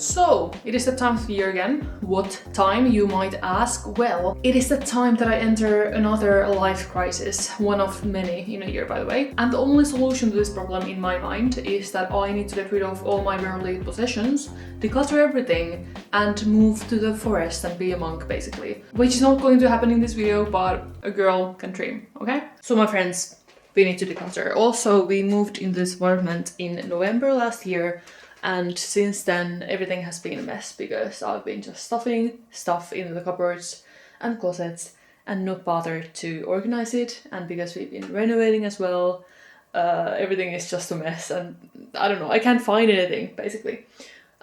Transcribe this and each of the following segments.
So, it is the time of the year again. What time, you might ask? Well, it is the time that I enter another life crisis, one of many in a year, by the way. And the only solution to this problem in my mind is that I need to get rid of all my worldly possessions, declutter everything, and move to the forest and be a monk, basically. Which is not going to happen in this video, but a girl can dream, okay? So my friends, we need to declutter. Also, we moved in this apartment in November last year, and since then everything has been a mess because I've been just stuffing stuff in the cupboards and closets and not bothered to organize it, and because we've been renovating as well, everything is just a mess and I don't know, I can't find anything basically.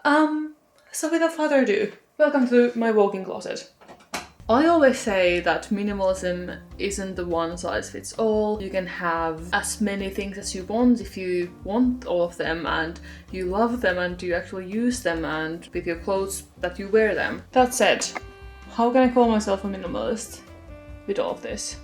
So without further ado, welcome to my walk-in closet. I always say that minimalism isn't the one size fits all. You can have as many things as you want if you want all of them and you love them and you actually use them and with your clothes that you wear them. That said, how can I call myself a minimalist with all of this?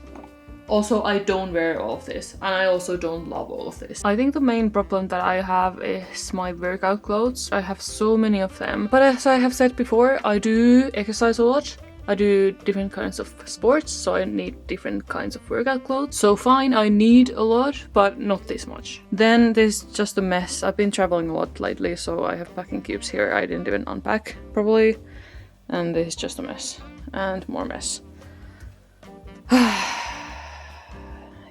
Also, I don't wear all of this and I also don't love all of this. I think the main problem that I have is my workout clothes. I have so many of them. But as I have said before, I do exercise a lot. I do different kinds of sports, so I need different kinds of workout clothes. So fine, I need a lot, but not this much. Then there's just a mess. I've been traveling a lot lately, so I have packing cubes here I didn't even unpack properly. And this is just a mess. And more mess.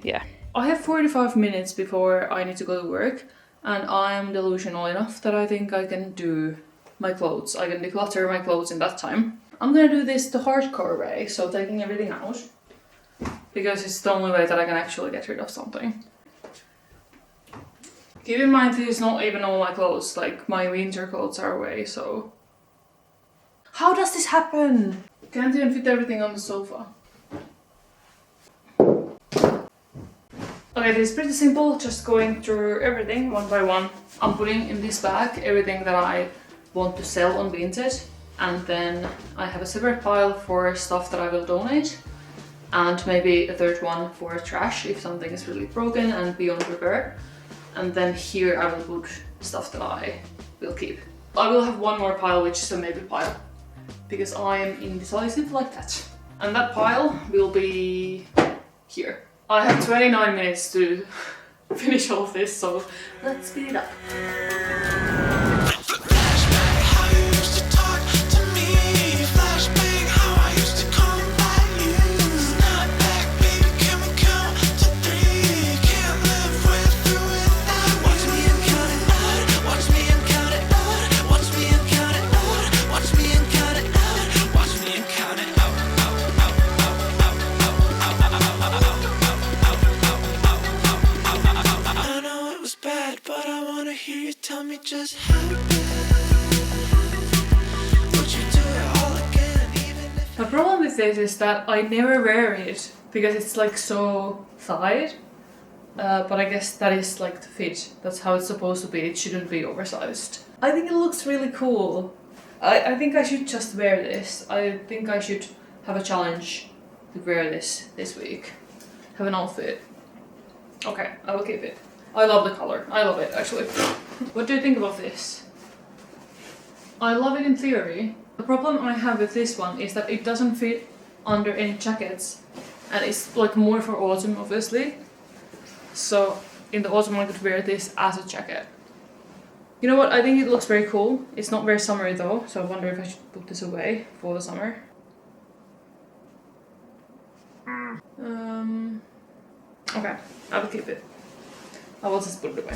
Yeah. I have 45 minutes before I need to go to work, and I am delusional enough that I think I can do my clothes. I can declutter my clothes in that time. I'm gonna do this the hardcore way, so taking everything out, because it's the only way that I can actually get rid of something. Keep in mind this is not even all my clothes, like my winter clothes are away, so... How does this happen? Can't even fit everything on the sofa. Okay, this is pretty simple, just going through everything one by one. I'm putting in this bag everything that I want to sell on Vinted. And then I have a separate pile for stuff that I will donate, and maybe a third one for trash if something is really broken and beyond repair. And then here I will put stuff that I will keep. I will have one more pile which is a maybe pile, because I am indecisive like that. And that pile will be here. I have 29 minutes to finish all of this, so let's speed it up. Just happen. Would you do it all again, even if... The problem with this is that I never wear it because it's like so tight, but I guess that is like the fit. That's how it's supposed to be. It shouldn't be oversized. I think it looks really cool. I think I should just wear this. I think I should have a challenge to wear this week. Have an outfit. Okay, I will keep it. I love the color. I love it, actually. What do you think about this? I love it in theory. The problem I have with this one is that it doesn't fit under any jackets, and it's like more for autumn, obviously. So in the autumn I could wear this as a jacket. You know what? I think it looks very cool. It's not very summery though, so I wonder if I should put this away for the summer. Okay, I will keep it. I will just put it away.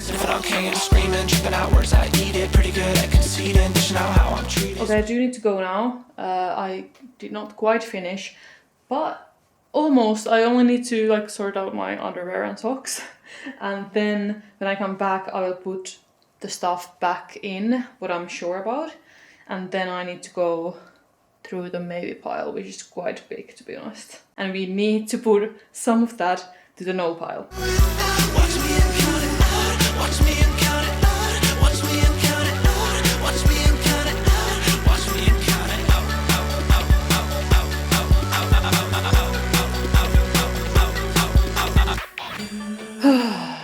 Okay, I do need to go now. I did not quite finish, but almost. I only need to like sort out my underwear and socks. And then when I come back, I will put the stuff back in, what I'm sure about. And then I need to go through the maybe pile, which is quite big to be honest. And we need to put some of that to the no pile.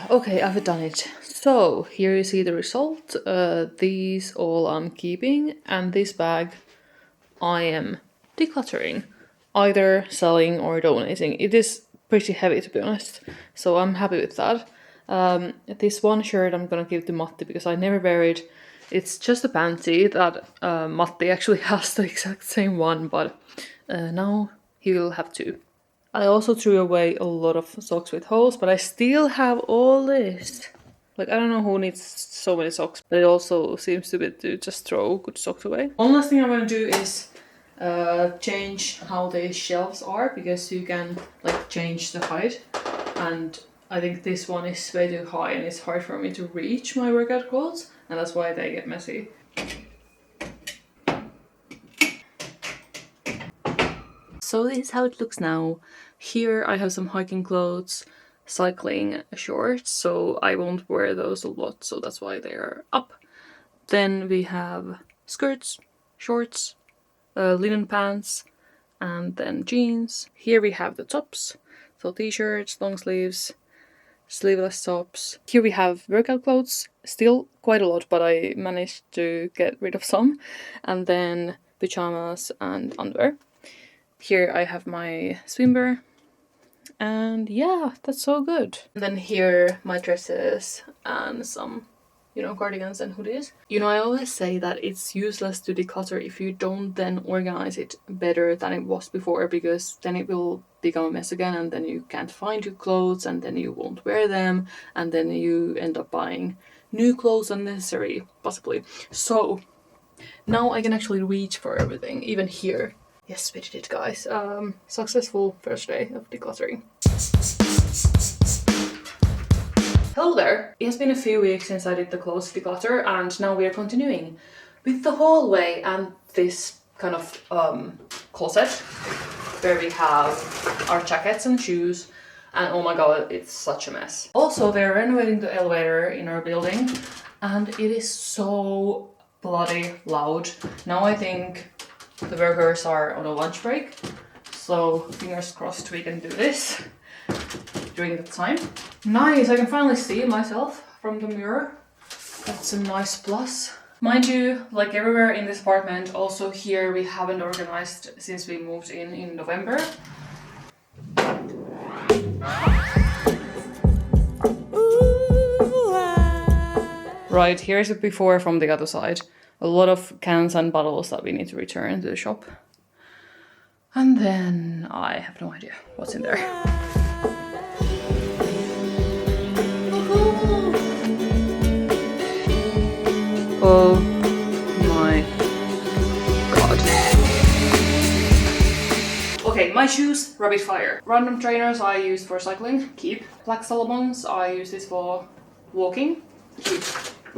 Okay, I've done it. So here you see the result. These all I'm keeping, and this bag I am decluttering, either selling or donating. It is pretty heavy, to be honest, so I'm happy with that. This one shirt I'm gonna give to Matti because I never wear it. It's just a panty that Matti actually has the exact same one, but now he will have two. I also threw away a lot of socks with holes, but I still have all this. Like, I don't know who needs so many socks, but it also seems to be to just throw good socks away. One last thing I'm gonna do is change how the shelves are, because you can like change the height, and I think this one is way too high and it's hard for me to reach my workout clothes, and that's why they get messy. So this is how it looks now. Here I have some hiking clothes, cycling shorts, so I won't wear those a lot, so that's why they are up. Then we have skirts, shorts, linen pants, and then jeans. Here we have the tops, so t-shirts, long sleeves, sleeveless tops. Here we have workout clothes, still quite a lot, but I managed to get rid of some. And then pajamas and underwear. Here I have my swimwear. And yeah, that's so good. And then here my dresses and some, cardigans and hoodies. I always say that it's useless to declutter if you don't then organize it better than it was before, because then it will become a mess again, and then you can't find your clothes, and then you won't wear them, and then you end up buying new clothes unnecessary, possibly. So now I can actually reach for everything, even here. Yes, we did it, guys. Successful first day of decluttering. Hello there! It has been a few weeks since I did the clothes declutter, and now we are continuing with the hallway and this kind of closet where we have our jackets and shoes, and oh my god, it's such a mess. Also, they're renovating the elevator in our building, and it is so bloody loud. Now I think the workers are on a lunch break, so fingers crossed we can do this during that time. Nice, I can finally see myself from the mirror. That's a nice plus. Mind you, like everywhere in this apartment, also here we haven't organized since we moved in November. Right, here's a before from the other side. A lot of cans and bottles that we need to return to the shop. And then I have no idea what's in there. Oh my god. Okay, my shoes, rapid fire. Random trainers I use for cycling, keep. Black Salomons, I use this for walking, keep.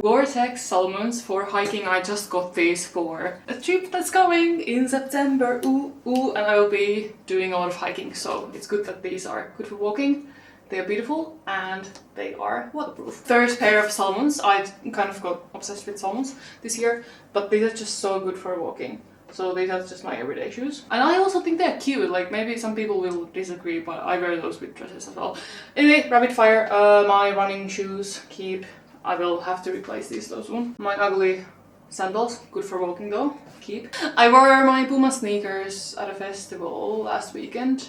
Gore-Tex Salomons for hiking, I just got these for a trip that's coming in September, and I will be doing a lot of hiking, so it's good that these are good for walking. They are beautiful and they are waterproof. Third pair of Salomons, I kind of got obsessed with Salomons this year, but these are just so good for walking. So these are just my everyday shoes. And I also think they're cute, like maybe some people will disagree, but I wear those with dresses as well. Anyway, rapid fire, my running shoes, keep. I will have to replace those ones. My ugly sandals, good for walking though, keep. I wore my Puma sneakers at a festival last weekend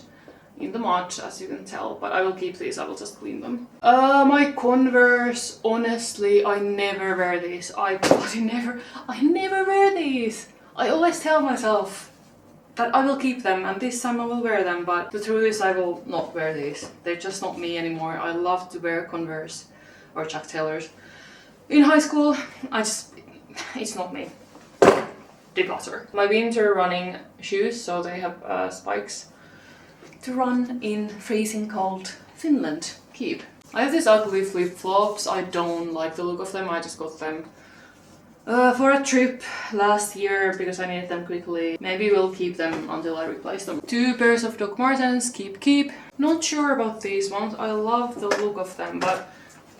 in the mud, as you can tell, but I will keep these, I will just clean them. My Converse, honestly, I never wear these. I never wear these. I always tell myself that I will keep them and this time I will wear them, but the truth is I will not wear these. They're just not me anymore. I love to wear Converse or Chuck Taylors. In high school, it's not me. Declutter. My winter running shoes, so they have spikes to run in freezing cold Finland. Keep. I have these ugly flip-flops. I don't like the look of them. I just got them for a trip last year because I needed them quickly. Maybe we'll keep them until I replace them. 2 pairs of Doc Martens. Keep. Not sure about these ones. I love the look of them, but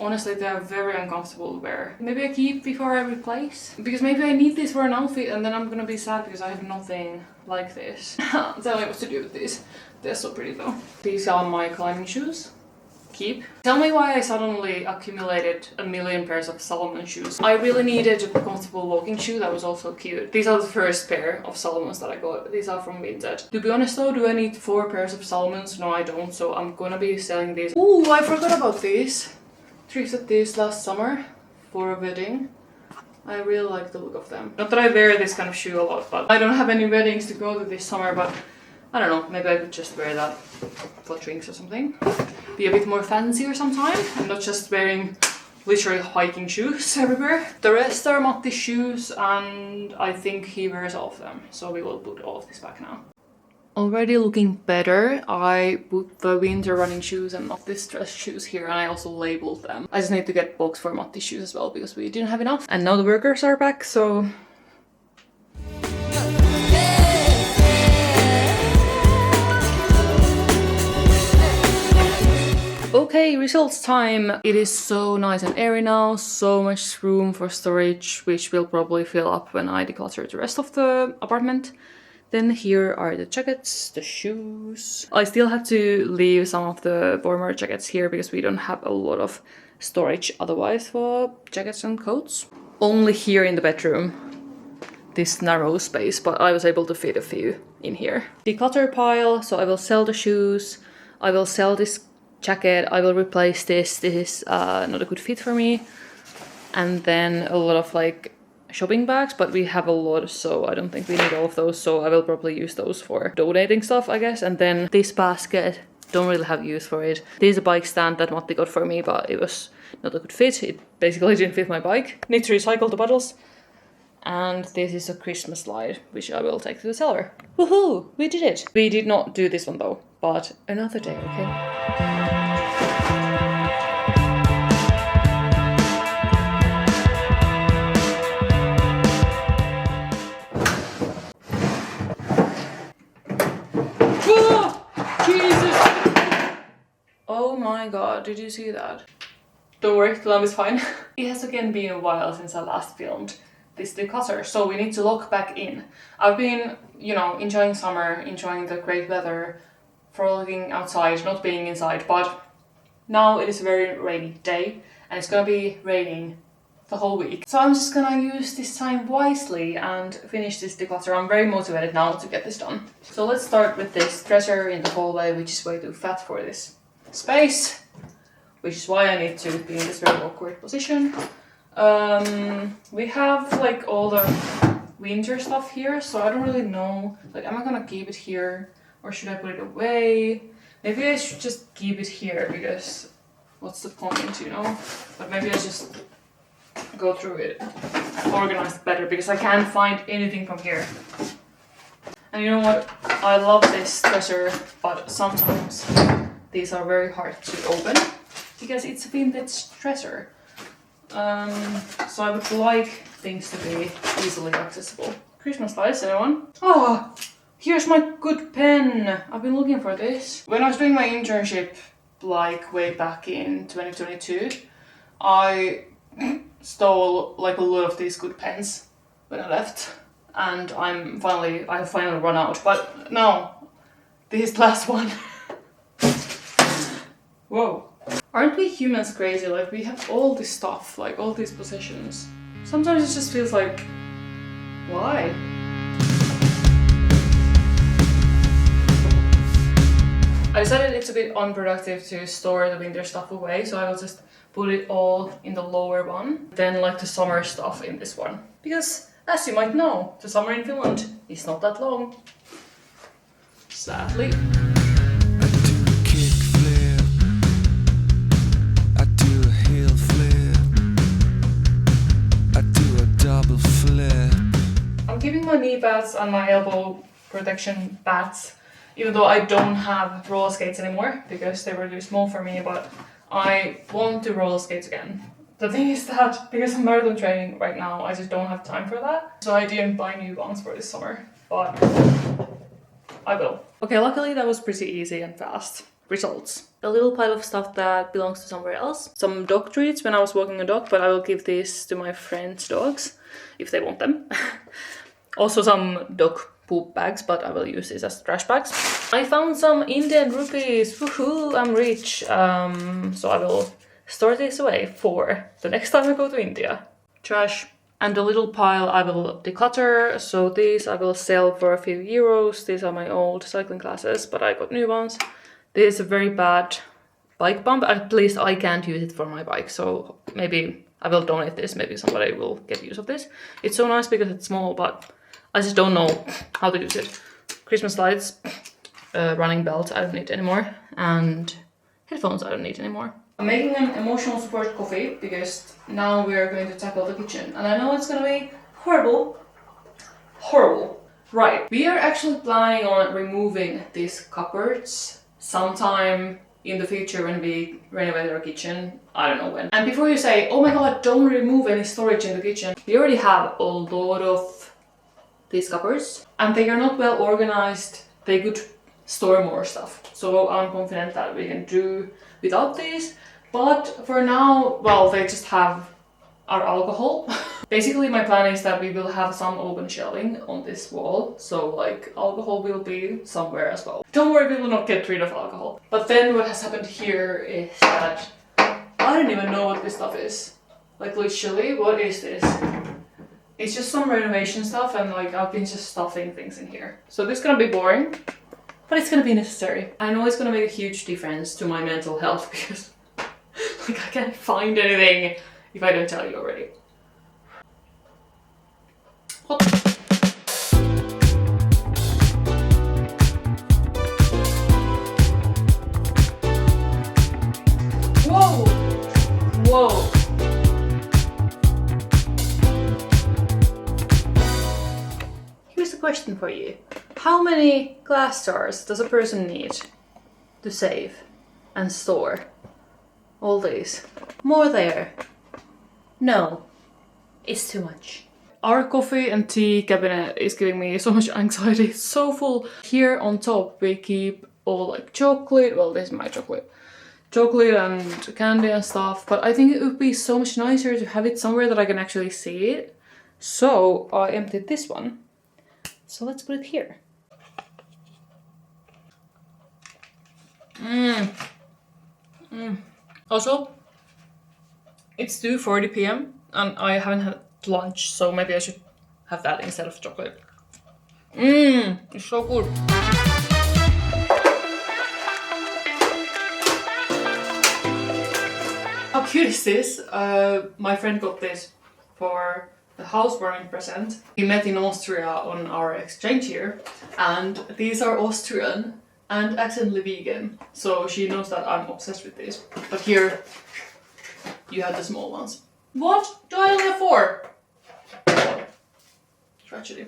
honestly, they are very uncomfortable to wear. Maybe I keep before I replace. Because maybe I need this for an outfit and then I'm gonna be sad because I have nothing like this. Tell me what to do with these. They're so pretty though. These are my climbing shoes. keep. Tell me why I suddenly accumulated a million pairs of Salomon shoes. I really needed a comfortable walking shoe that was also cute. These are the first pair of Salomons that I got. These are from Vinted. To be honest though, do I need 4 pairs of Salomons? No, I don't, so I'm gonna be selling these. Ooh, I forgot about these. Thrifted these last summer for a wedding. I really like the look of them. Not that I wear this kind of shoe a lot, but I don't have any weddings to go to this summer, but I don't know, maybe I could just wear that for drinks or something. Be a bit more fancier sometime and not just wearing literally hiking shoes everywhere. The rest are Matti's shoes and I think he wears all of them. So we will put all of this back now. Already looking better. I put the winter running shoes and Matti's dress shoes here and I also labeled them. I just need to get box for Matti's shoes as well because we didn't have enough. And now the workers are back, so okay, results time. It is so nice and airy now, so much room for storage, which will probably fill up when I declutter the rest of the apartment. Then here are the jackets, the shoes. I still have to leave some of the warmer jackets here because we don't have a lot of storage otherwise for jackets and coats. Only here in the bedroom, this narrow space, but I was able to fit a few in here. Declutter pile, so I will sell the shoes, I will sell this jacket, I will replace this. This is not a good fit for me. And then a lot of like shopping bags, but we have a lot, so I don't think we need all of those, so I will probably use those for donating stuff, I guess. And then this basket, don't really have use for it. This is a bike stand that Matti got for me, but it was not a good fit. It basically didn't fit my bike. Need to recycle the bottles. And this is a Christmas slide, which I will take to the cellar. Woohoo! We did it! We did not do this one though, but another day, okay? Oh my god, did you see that? Don't worry, the lamp is fine. It has again been a while since I last filmed this declutter, so we need to log back in. I've been, you know, enjoying summer, enjoying the great weather, frolicking outside, not being inside, but now it is a very rainy day and it's gonna be raining the whole week. So I'm just gonna use this time wisely and finish this declutter. I'm very motivated now to get this done. So let's start with this dresser in the hallway, which is way too fat for this space, which is why I need to be in this very awkward position. We have like all the winter stuff here, so I don't really know, like, am I gonna keep it here or should I put it away? Maybe I should just keep it here because what's the point, you know? But maybe I just go through it and organize it better because I can't find anything from here. And you know what? I love this dresser, but sometimes these are very hard to open because it's a vintage dresser. So I would like things to be easily accessible. Christmas lights, anyone? Oh, here's my good pen. I've been looking for this. When I was doing my internship, like way back in 2022, I stole like a lot of these good pens when I left, and I finally run out. But no, this last one. Whoa. Aren't we humans crazy? Like, we have all this stuff, like all these possessions. Sometimes it just feels like, why? I decided it's a bit unproductive to store the winter stuff away, so I will just put it all in the lower one, then like the summer stuff in this one. Because, as you might know, the summer in Finland is not that long. Sadly. I'm keeping my knee pads and my elbow protection pads, even though I don't have roller skates anymore because they were too small for me, but I want to roller skates again. The thing is that because I'm marathon training right now, I just don't have time for that. So I didn't buy new ones for this summer, but I will. Okay, luckily that was pretty easy and fast. Results. A little pile of stuff that belongs to somewhere else. Some dog treats when I was walking a dog, but I will give these to my friends' dogs if they want them. Also some dog poop bags, but I will use this as trash bags. I found some Indian rupees. Woohoo, I'm rich. So I will store this away for the next time I go to India. Trash. And the little pile I will declutter. So these I will sell for a few euros. These are my old cycling glasses, but I got new ones. This is a very bad bike bump. At least I can't use it for my bike. So maybe I will donate this. Maybe somebody will get use of this. It's so nice because it's small, but I just don't know how to use it. Christmas lights, running belt I don't need anymore, and headphones I don't need anymore. I'm making an emotional support coffee because now we're going to tackle the kitchen. And I know it's gonna be horrible. Horrible. Right, we are actually planning on removing these cupboards sometime in the future when we renovate our kitchen. I don't know when. And before you say, oh my god, don't remove any storage in the kitchen. We already have a lot of these cupboards and they are not well organized. They could store more stuff. So I'm confident that we can do without these. But for now, well, they just have our alcohol. Basically, my plan is that we will have some open shelving on this wall. So like alcohol will be somewhere as well. Don't worry, we will not get rid of alcohol. But then what has happened here is that I don't even know what this stuff is. Like literally, what is this? It's just some renovation stuff and like I've been just stuffing things in here. So this is gonna be boring, but it's gonna be necessary. I know it's gonna make a huge difference to my mental health because like I can't find anything if I don't tell you already. Hot. Whoa! Whoa! Here's a question for you. How many glass jars does a person need to save and store all these? More there. No, it's too much. Our coffee and tea cabinet is giving me so much anxiety. It's so full. Here on top we keep all like chocolate. Well, this is my chocolate. Chocolate and candy and stuff. But I think it would be so much nicer to have it somewhere that I can actually see it. So I emptied this one. So let's put it here. Also, it's 2:40 p.m. and I haven't had lunch, so maybe I should have that instead of chocolate. It's so good. How cute is this? My friend got this for the housewarming present. We met in Austria on our exchange year, and these are Austrian and accidentally vegan, so she knows that I'm obsessed with these. But here, you have the small ones. What? Do I only have 4? Tragedy.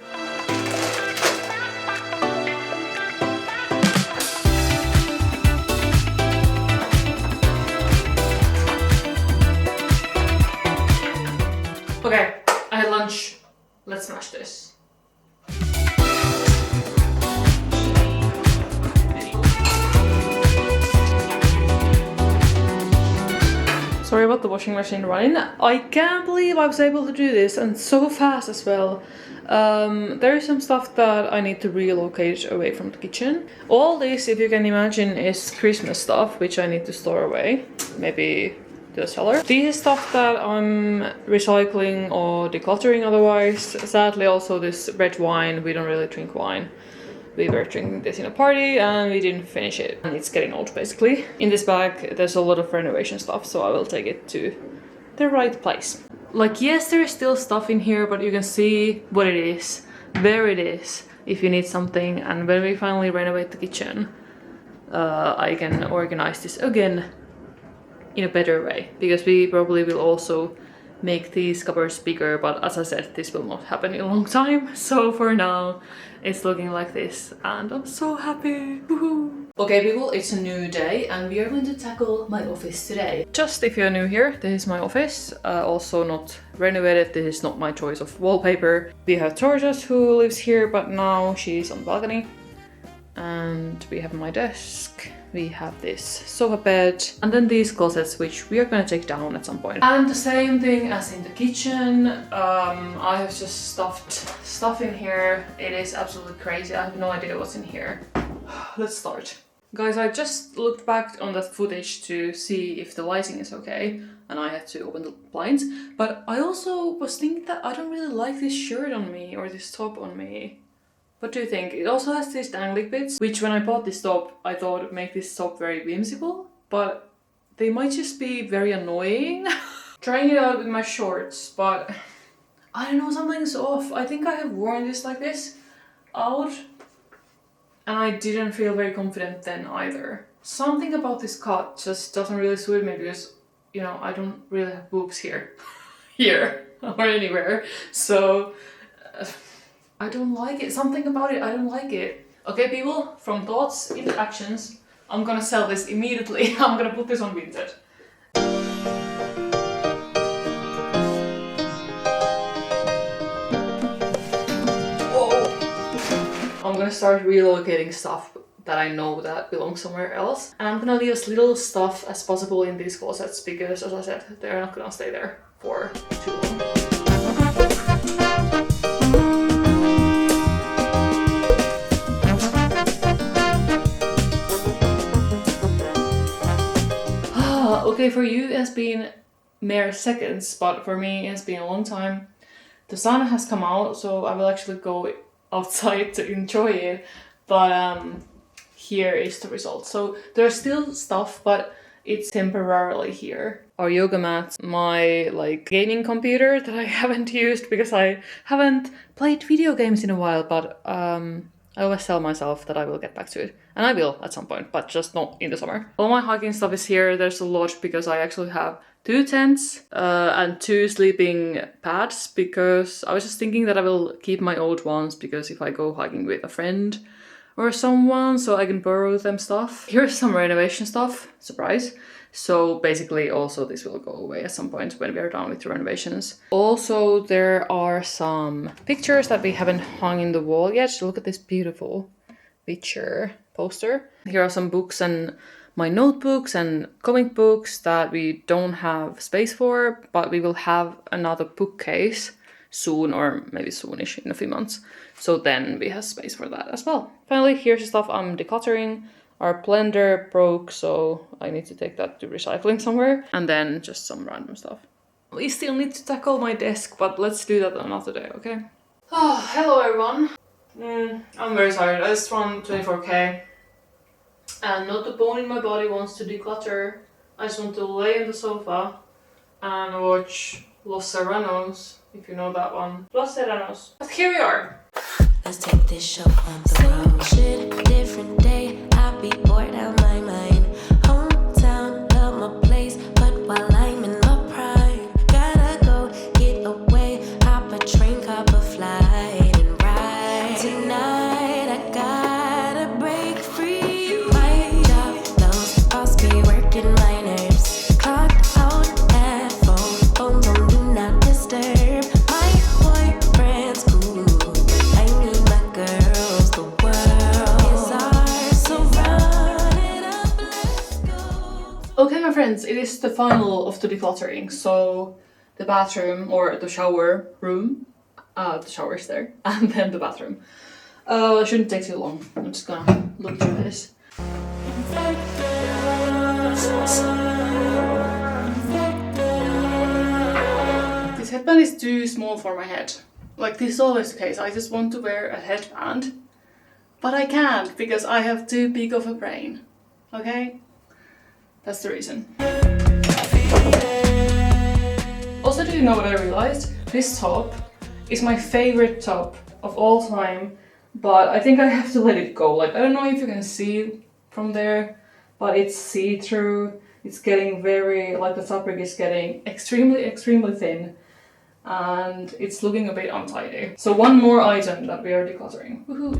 Okay, I had lunch. Let's smash this. Sorry about the washing machine running. I can't believe I was able to do this, and so fast as well. There is some stuff that I need to relocate away from the kitchen. All this, if you can imagine, is Christmas stuff, which I need to store away. Maybe to the cellar. This is stuff that I'm recycling or decluttering otherwise. Sadly, also this red wine. We don't really drink wine. We were drinking this in a party and we didn't finish it. And it's getting old, basically. In this bag, there's a lot of renovation stuff, so I will take it to the right place. Like, yes, there is still stuff in here, but you can see what it is. There it is, if you need something. And when we finally renovate the kitchen, I can organize this again in a better way. Because we probably will also make these cupboards bigger, but as I said, this will not happen in a long time. So for now, it's looking like this, and I'm so happy. Woohoo! Okay people, it's a new day and we are going to tackle my office today. Just if you're new here, this is my office. Also not renovated, this is not my choice of wallpaper. We have Georgia who lives here, but now she's on the balcony. And we have my desk, we have this sofa bed, and then these closets which we are gonna take down at some point. And the same thing as in the kitchen. I have just stuffed stuff in here. It is absolutely crazy. I have no idea what's in here. Let's start. Guys, I just looked back on that footage to see if the lighting is okay, and I had to open the blinds. But I also was thinking that I don't really like this shirt on me or this top on me. What do you think? It also has these dangly bits, which when I bought this top, I thought would make this top very whimsical, but they might just be very annoying. Trying it out with my shorts, but I don't know, something's off. I think I have worn this like this out, and I didn't feel very confident then either. Something about this cut just doesn't really suit me because, you know, I don't really have boobs here. Here, or anywhere. So, I don't like it. Something about it, I don't like it. Okay, people, from thoughts into actions, I'm gonna sell this immediately. I'm gonna put this on Vinted. I'm gonna start relocating stuff that I know that belongs somewhere else. And I'm gonna leave as little stuff as possible in these closets because, as I said, they're not gonna stay there for too long. Okay, for you it has been mere seconds, but for me it has been a long time. The sun has come out, so I will actually go outside to enjoy it, but here is the result. So there's still stuff, but it's temporarily here. Our yoga mats, my gaming computer that I haven't used because I haven't played video games in a while, but I always tell myself that I will get back to it. And I will at some point, but just not in the summer. All my hiking stuff is here. There's a lot because I actually have 2 tents and 2 sleeping pads because I was just thinking that I will keep my old ones because if I go hiking with a friend or someone, so I can borrow them stuff. Here's some renovation stuff, surprise. So basically also this will go away at some point when we are done with the renovations. Also there are some pictures that we haven't hung in the wall yet. Look at this beautiful picture poster. Here are some books and my notebooks and comic books that we don't have space for, but we will have another bookcase soon, or maybe soonish in a few months. So then we have space for that as well. Finally, here's the stuff I'm decluttering. Our blender broke, so I need to take that to recycling somewhere. And then just some random stuff. We still need to tackle my desk, but let's do that another day, okay? Oh, hello everyone. I'm very tired. I just run 24k. And not the bone in my body wants to declutter. I just want to lay on the sofa and watch Los Serranos, if you know that one. Los Serranos. But here we are. Let's take this show on the road. Shit, different day. I be bored out my mind. Hometown, love my place, but while I'm in my prime, gotta go get away. Hop a train, cop a flight, and ride. Tonight I gotta break free. My job, those boss be working my nerves. Clocked out at phone do not disturb. My boyfriend's cool. I need my girls, the world is ours, so run it up, let's go. Okay, my friends, it is the final of the decluttering. So the bathroom or the shower room, the shower's there, and then the bathroom. It shouldn't take too long. I'm just gonna look through this. This headband is too small for my head. Like, this is always the case. I just want to wear a headband, but I can't because I have too big of a brain. Okay? That's the reason. Also, do you know what I realized? This top is my favorite top of all time, but I think I have to let it go. Like, I don't know if you can see from there, but it's see-through. It's getting very, like, the fabric is getting extremely thin, and it's looking a bit untidy. So one more item that we are decluttering. Woohoo!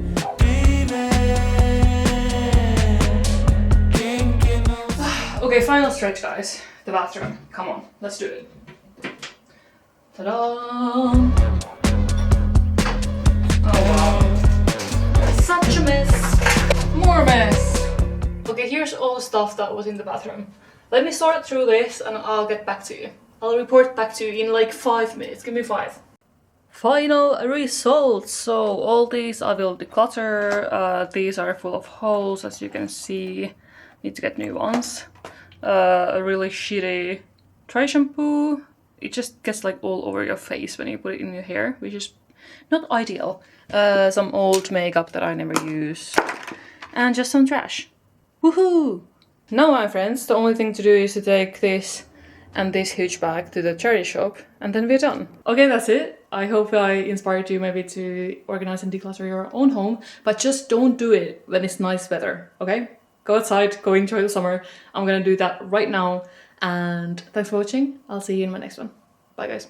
Okay, final stretch, guys. The bathroom. Come on, let's do it. Ta-da! Oh wow. Such a mess. here's all the stuff that was in the bathroom. Let me sort through this and I'll get back to you. I'll report back to you in like 5 minutes. Give me 5. Final results. So all these I will declutter. These are full of holes, as you can see. Need to get new ones. A really shitty dry shampoo. It just gets like all over your face when you put it in your hair, which is not ideal. Some old makeup that I never use. And just some trash. Woohoo! Now, my friends, the only thing to do is to take this and this huge bag to the charity shop, and then we're done. Okay, that's it. I hope I inspired you maybe to organize and declutter your own home, but just don't do it when it's nice weather, okay? Go outside, go enjoy the summer. I'm gonna do that right now, and thanks for watching. I'll see you in my next one. Bye, guys.